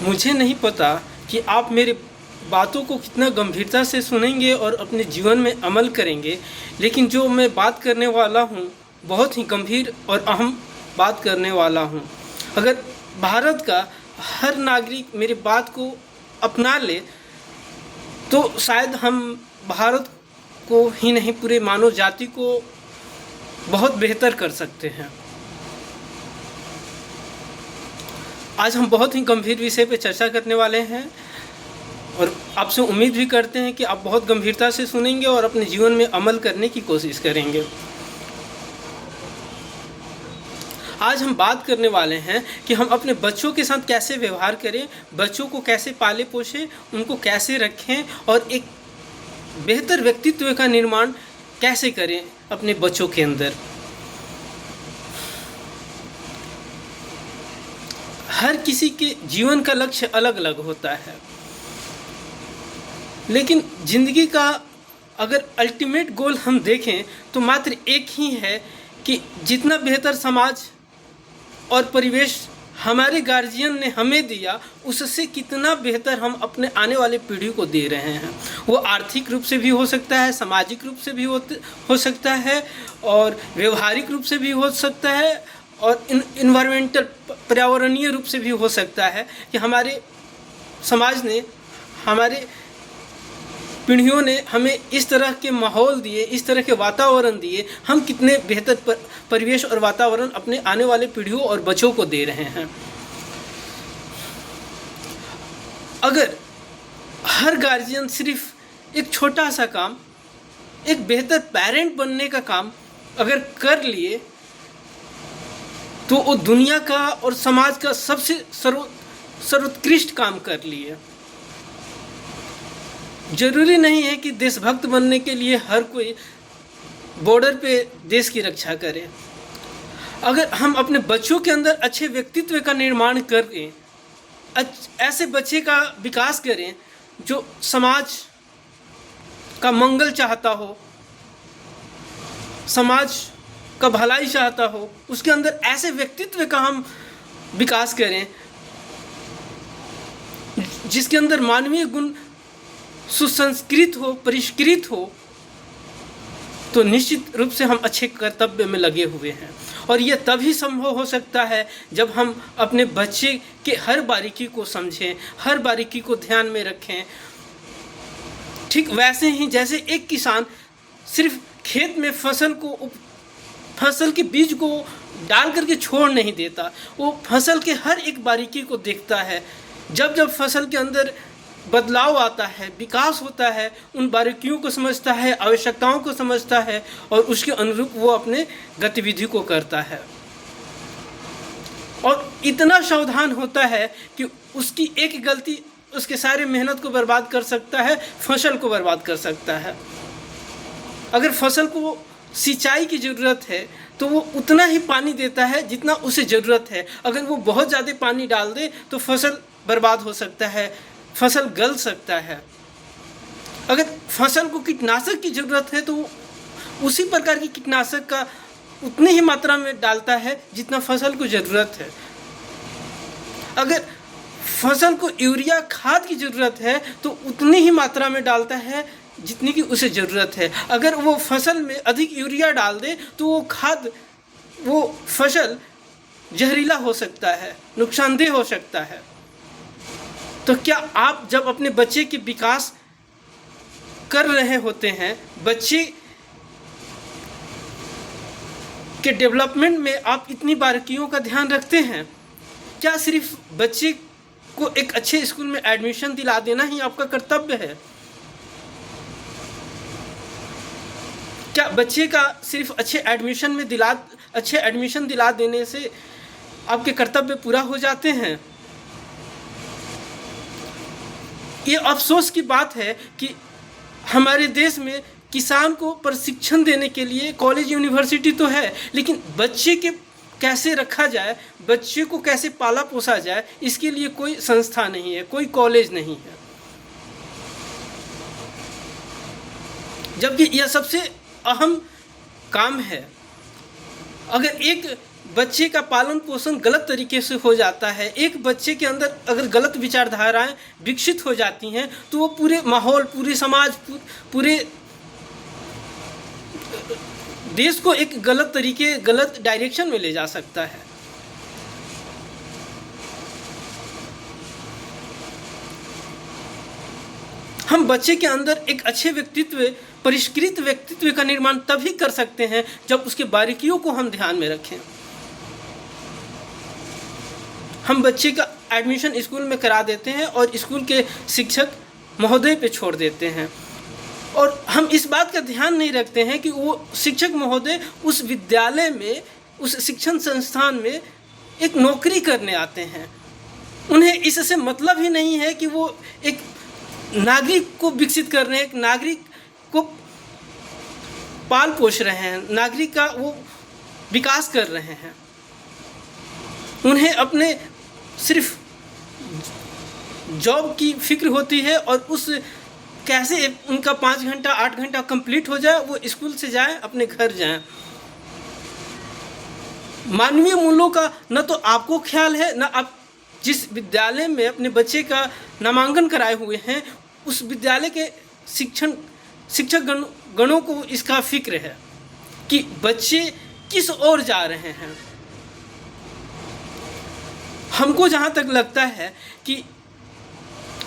मुझे नहीं पता कि आप मेरे बातों को कितना गंभीरता से सुनेंगे और अपने जीवन में अमल करेंगे, लेकिन जो मैं बात करने वाला हूँ बहुत ही गंभीर और अहम बात करने वाला हूँ। अगर भारत का हर नागरिक मेरी बात को अपना ले तो शायद हम भारत को ही नहीं पूरे मानव जाति को बहुत बेहतर कर सकते हैं। आज हम बहुत ही गंभीर विषय पे चर्चा करने वाले हैं और आपसे उम्मीद भी करते हैं कि आप बहुत गंभीरता से सुनेंगे और अपने जीवन में अमल करने की कोशिश करेंगे। आज हम बात करने वाले हैं कि हम अपने बच्चों के साथ कैसे व्यवहार करें, बच्चों को कैसे पाले पोषें, उनको कैसे रखें और एक बेहतर व्यक्तित्व का निर्माण कैसे करें अपने बच्चों के अंदर। हर किसी के जीवन का लक्ष्य अलग अलग होता है, लेकिन ज़िंदगी का अगर अल्टीमेट गोल हम देखें तो मात्र एक ही है कि जितना बेहतर समाज और परिवेश हमारे गार्जियन ने हमें दिया, उससे कितना बेहतर हम अपने आने वाले पीढ़ी को दे रहे हैं। वो आर्थिक रूप से भी हो सकता है, सामाजिक रूप से भी हो सकता है और व्यवहारिक रूप से भी हो सकता है और इन्वायरमेंटल पर्यावरणीय रूप से भी हो सकता है कि हमारे समाज ने, हमारे पीढ़ियों ने हमें इस तरह के माहौल दिए, इस तरह के वातावरण दिए, हम कितने बेहतर परिवेश और वातावरण अपने आने वाले पीढ़ियों और बच्चों को दे रहे हैं। अगर हर गार्जियन सिर्फ एक छोटा सा काम, एक बेहतर पेरेंट बनने का काम अगर कर लिए तो वो दुनिया का और समाज का सबसे सर्वोत्कृष्ट काम कर लिए। जरूरी नहीं है कि देशभक्त बनने के लिए हर कोई बॉर्डर पे देश की रक्षा करे। अगर हम अपने बच्चों के अंदर अच्छे व्यक्तित्व का निर्माण करें, ऐसे बच्चे का विकास करें जो समाज का मंगल चाहता हो, समाज का भलाई चाहता हो, उसके अंदर ऐसे व्यक्तित्व का हम विकास करें जिसके अंदर मानवीय गुण सुसंस्कृत हो, परिष्कृत हो, तो निश्चित रूप से हम अच्छे कर्तव्य में लगे हुए हैं। और यह तभी संभव हो सकता है जब हम अपने बच्चे के हर बारीकी को समझें, हर बारीकी को ध्यान में रखें। ठीक वैसे ही जैसे एक किसान सिर्फ खेत में फसल के बीज को डाल करके छोड़ नहीं देता, वो फसल के हर एक बारीकी को देखता है। जब जब फसल के अंदर बदलाव आता है, विकास होता है, उन बारीकियों को समझता है, आवश्यकताओं को समझता है और उसके अनुरूप वो अपने गतिविधि को करता है। और इतना सावधान होता है कि उसकी एक गलती उसके सारे मेहनत को बर्बाद कर सकता है, फसल को बर्बाद कर सकता है। अगर फसल को सिंचाई की ज़रूरत है तो वो उतना ही पानी देता है जितना उसे ज़रूरत है। अगर वो बहुत ज़्यादा पानी डाल दे तो फसल बर्बाद हो सकता है, फसल गल सकता है। अगर फसल को कीटनाशक की ज़रूरत है तो वो उसी प्रकार की कीटनाशक का उतनी ही मात्रा में डालता है जितना फसल को ज़रूरत है। अगर फसल को यूरिया खाद की ज़रूरत है तो उतनी ही मात्रा में डालता है जितनी की उसे ज़रूरत है। अगर वो फसल में अधिक यूरिया डाल दे तो वो फसल जहरीला हो सकता है, नुकसानदेह हो सकता है। तो क्या आप जब अपने बच्चे के विकास कर रहे होते हैं, बच्चे के डेवलपमेंट में आप इतनी बारीकियों का ध्यान रखते हैं? क्या सिर्फ बच्चे को एक अच्छे स्कूल में एडमिशन दिला देना ही आपका कर्तव्य है? क्या बच्चे का सिर्फ अच्छे एडमिशन दिला देने से आपके कर्तव्य पूरा हो जाते हैं? ये अफसोस की बात है कि हमारे देश में किसान को प्रशिक्षण देने के लिए कॉलेज यूनिवर्सिटी तो है, लेकिन बच्चे के कैसे रखा जाए, बच्चे को कैसे पाला पोसा जाए, इसके लिए कोई संस्था नहीं है, कोई कॉलेज नहीं है। जबकि यह सबसे अहम काम है। अगर एक बच्चे का पालन पोषण गलत तरीके से हो जाता है, एक बच्चे के अंदर अगर गलत विचारधाराएं विकसित हो जाती हैं तो वो पूरे माहौल, पूरे समाज, पूरे देश को एक गलत तरीके, गलत डायरेक्शन में ले जा सकता है। हम बच्चे के अंदर एक अच्छे व्यक्तित्व, परिष्कृत व्यक्तित्व का निर्माण तभी कर सकते हैं जब उसके बारीकियों को हम ध्यान में रखें। हम बच्चे का एडमिशन स्कूल में करा देते हैं और स्कूल के शिक्षक महोदय पे छोड़ देते हैं, और हम इस बात का ध्यान नहीं रखते हैं कि वो शिक्षक महोदय उस विद्यालय में, उस शिक्षण संस्थान में एक नौकरी करने आते हैं। उन्हें इससे मतलब ही नहीं है कि वो एक नागरिक को विकसित कर रहे हैं, एक नागरिक को पाल पोष रहे हैं, नागरिक का वो विकास कर रहे हैं। उन्हें अपने सिर्फ जॉब की फिक्र होती है और उस कैसे उनका 5 घंटा 8 घंटा कंप्लीट हो जाए, वो स्कूल से जाए, अपने घर जाएं। मानवीय मूल्यों का न तो आपको ख्याल है, न आप जिस विद्यालय में अपने बच्चे का नामांकन कराए हुए हैं उस विद्यालय के शिक्षक गणों को इसका फिक्र है कि बच्चे किस ओर जा रहे हैं। हमको जहाँ तक लगता है कि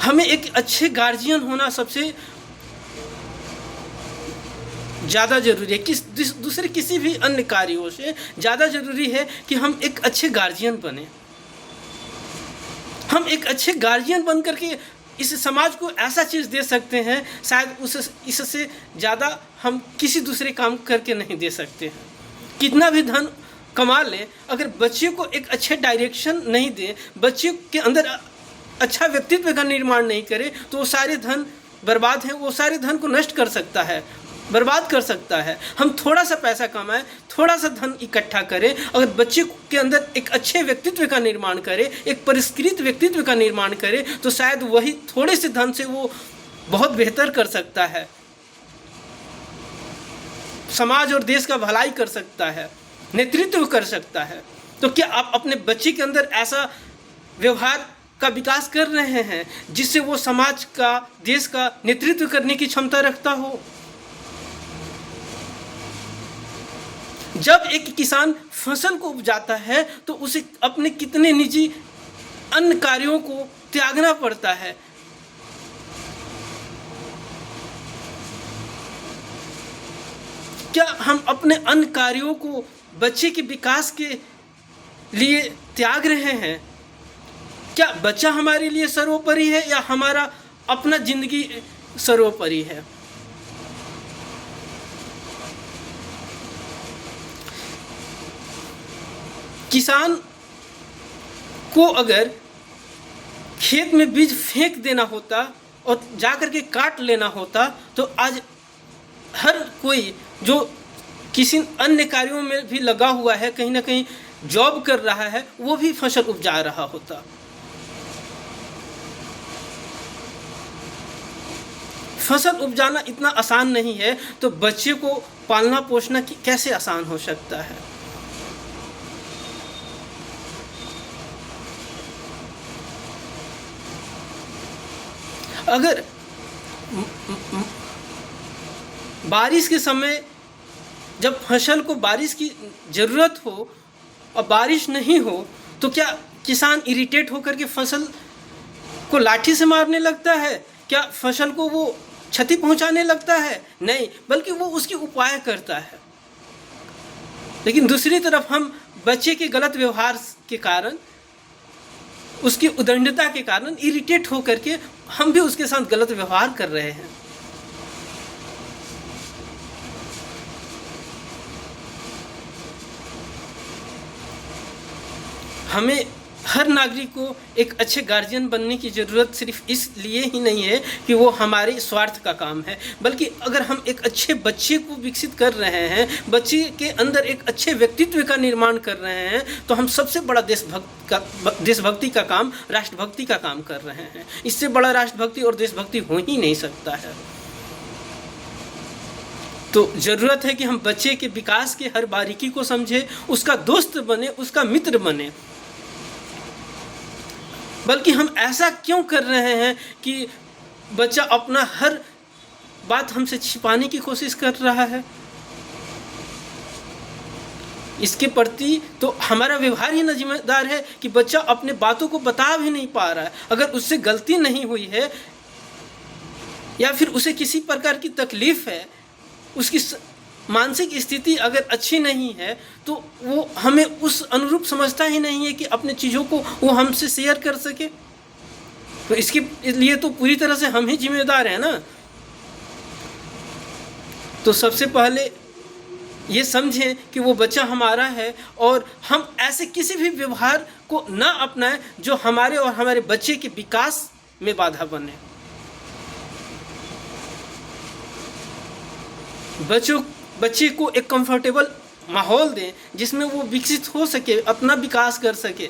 हमें एक अच्छे गार्जियन होना सबसे ज़्यादा ज़रूरी है, दूसरे किसी भी अन्य कार्यों से ज़्यादा ज़रूरी है कि हम एक अच्छे गार्जियन बने। हम एक अच्छे गार्जियन बन करके इस समाज को ऐसा चीज़ दे सकते हैं, शायद इससे ज़्यादा हम किसी दूसरे काम करके नहीं दे सकते हैं। कितना भी धन कमा लें, अगर बच्चे को एक अच्छे डायरेक्शन नहीं दे, बच्चे के अंदर अच्छा व्यक्तित्व का निर्माण नहीं करे, तो वो सारे धन बर्बाद हैं, वो सारे धन को नष्ट कर सकता है, बर्बाद कर सकता है। हम थोड़ा सा पैसा कमाएं, थोड़ा सा धन इकट्ठा करें, अगर बच्चे के अंदर एक अच्छे व्यक्तित्व का निर्माण करें, एक परिष्कृत व्यक्तित्व का निर्माण करें, तो शायद वही थोड़े से धन से वो बहुत बेहतर कर सकता है, समाज और देश का भलाई कर सकता है, नेतृत्व कर सकता है। तो क्या आप अपने बच्चे के अंदर ऐसा व्यवहार का विकास कर रहे हैं जिससे वो समाज का, देश का नेतृत्व करने की क्षमता रखता हो? जब एक किसान फसल को उपजाता है तो उसे अपने कितने निजी अन्य कार्यों को त्यागना पड़ता है। क्या हम अपने अन्य कार्यों को बच्चे के विकास के लिए त्याग रहे हैं? क्या बच्चा हमारे लिए सर्वोपरि है या हमारा अपना जिंदगी सर्वोपरि है? किसान को अगर खेत में बीज फेंक देना होता और जा कर के काट लेना होता, तो आज हर कोई जो किसी अन्य कार्यों में भी लगा हुआ है, कहीं ना कहीं जॉब कर रहा है, वो भी फसल उपजा रहा होता। फसल उपजाना इतना आसान नहीं है, तो बच्चे को पालना पोसना कैसे आसान हो सकता है? अगर बारिश के समय जब फसल को बारिश की ज़रूरत हो और बारिश नहीं हो, तो क्या किसान इरिटेट होकर के फसल को लाठी से मारने लगता है? क्या फसल को वो क्षति पहुंचाने लगता है? नहीं, बल्कि वो उसकी उपाय करता है। लेकिन दूसरी तरफ हम बच्चे के गलत व्यवहार के कारण, उसकी उदंडता के कारण इरिटेट होकर के हम भी उसके साथ गलत व्यवहार कर रहे हैं। हमें हर नागरिक को एक अच्छे गार्जियन बनने की ज़रूरत सिर्फ इसलिए ही नहीं है कि वो हमारे स्वार्थ का काम है, बल्कि अगर हम एक अच्छे बच्चे को विकसित कर रहे हैं, बच्चे के अंदर एक अच्छे व्यक्तित्व का निर्माण कर रहे हैं, तो हम सबसे बड़ा देशभक्ति का काम, राष्ट्रभक्ति का काम कर रहे हैं। इससे बड़ा राष्ट्रभक्ति और देशभक्ति हो ही नहीं सकता है। तो ज़रूरत है कि हम बच्चे के विकास के हर बारीकी को समझें, उसका दोस्त बने, उसका मित्र बने। बल्कि हम ऐसा क्यों कर रहे हैं कि बच्चा अपना हर बात हमसे छिपाने की कोशिश कर रहा है? इसके प्रति तो हमारा व्यवहार ही न जिम्मेदार है कि बच्चा अपने बातों को बता भी नहीं पा रहा है। अगर उससे गलती नहीं हुई है या फिर उसे किसी प्रकार की तकलीफ़ है, उसकी मानसिक स्थिति अगर अच्छी नहीं है, तो वो हमें उस अनुरूप समझता ही नहीं है कि अपने चीज़ों को वो हमसे शेयर कर सके। तो इसके लिए तो पूरी तरह से हम ही जिम्मेदार हैं ना। तो सबसे पहले ये समझें कि वो बच्चा हमारा है और हम ऐसे किसी भी व्यवहार को न अपनाएं जो हमारे और हमारे बच्चे के विकास में बाधा बने। बच्चे को एक कंफर्टेबल माहौल दें जिसमें वो विकसित हो सके, अपना विकास कर सके।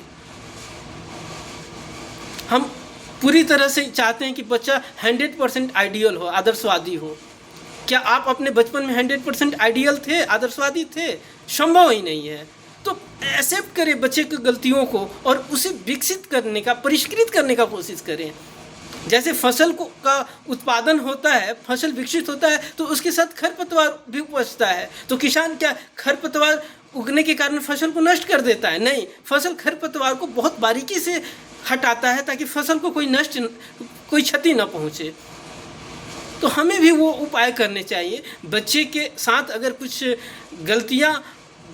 हम पूरी तरह से चाहते हैं कि बच्चा 100% आइडियल हो, आदर्शवादी हो। क्या आप अपने बचपन में 100% आइडियल थे, आदर्शवादी थे? संभव ही नहीं है। तो एक्सेप्ट करें बच्चे की गलतियों को और उसे विकसित करने का, परिष्कृत करने का कोशिश करें। जैसे फसल का उत्पादन होता है, फसल विकसित होता है, तो उसके साथ खरपतवार भी उपजता है। तो किसान क्या खरपतवार उगने के कारण फसल को नष्ट कर देता है? नहीं, फसल खरपतवार को बहुत बारीकी से हटाता है ताकि फसल को कोई क्षति न पहुँचे। तो हमें भी वो उपाय करने चाहिए। बच्चे के साथ अगर कुछ गलतियाँ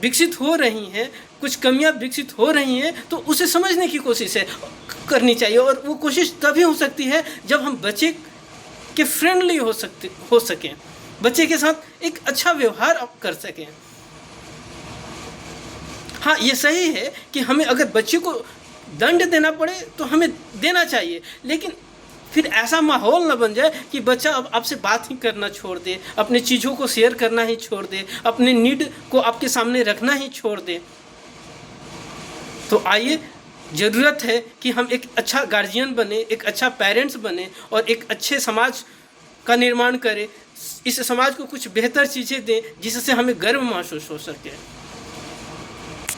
विकसित हो रही हैं, कुछ कमियां विकसित हो रही हैं, तो उसे समझने की कोशिश करनी चाहिए। और वो कोशिश तभी हो सकती है जब हम बच्चे के फ्रेंडली हो सकें, बच्चे के साथ एक अच्छा व्यवहार कर सकें। हाँ, ये सही है कि हमें अगर बच्चे को दंड देना पड़े तो हमें देना चाहिए, लेकिन फिर ऐसा माहौल न बन जाए कि बच्चा अब आपसे बात ही करना छोड़ दे, अपनी चीज़ों को शेयर करना ही छोड़ दे, अपने नीड को आपके सामने रखना ही छोड़ दे। तो आइए, ज़रूरत है कि हम एक अच्छा गार्जियन बने, एक अच्छा पेरेंट्स बने और एक अच्छे समाज का निर्माण करें। इस समाज को कुछ बेहतर चीज़ें दें जिससे हमें गर्व महसूस हो सके।